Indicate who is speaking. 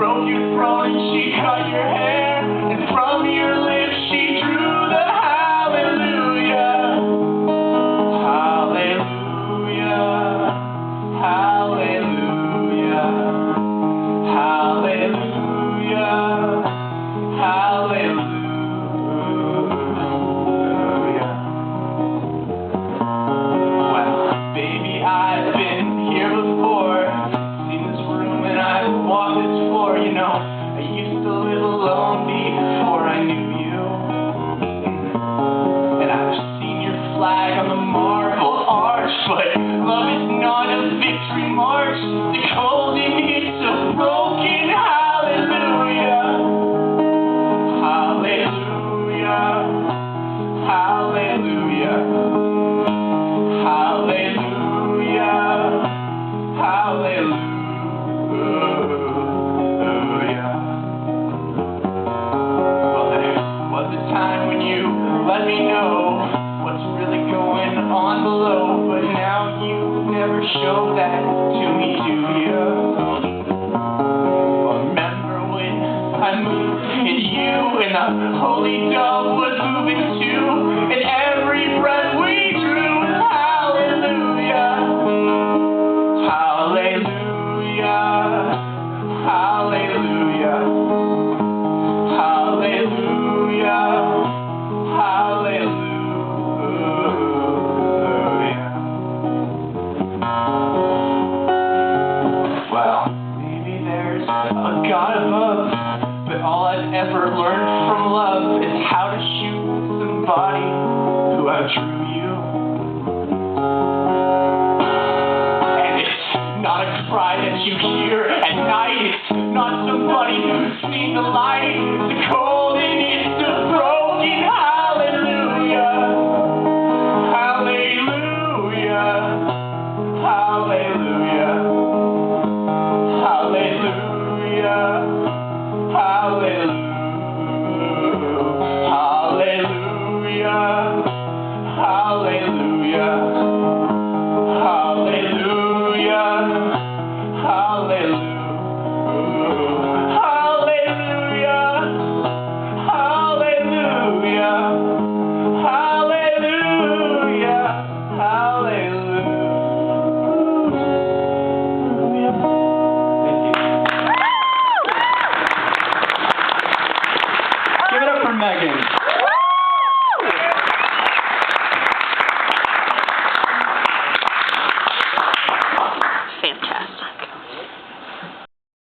Speaker 1: broke your throne and she cut your hair, and from your lips she drew the hallelujah. Hallelujah. Hallelujah. Hallelujah. Hallelujah. Well, baby, I've been here before, seen this room and I've walked this floor. You know, I used to live alone before I knew you, and I've seen your flag on the Marble Arch, but love is not a victory march. The cold in it's a broken hallelujah. Hallelujah. Hallelujah. Hallelujah. Hallelujah. Well, there was a time when you let me know what's really going on below, but now you never show that to me, do you? Well, remember when I moved and you and the holy dove was moving too, and every breath we drew was hallelujah. Hallelujah. Hallelujah. Hallelujah. Hallelujah. Well, maybe there's a God above, but all I've ever learned from love is how to shoot somebody who outdrew you. And it's not a cry that you hear at night. It's not somebody who's seen the light. It's a cold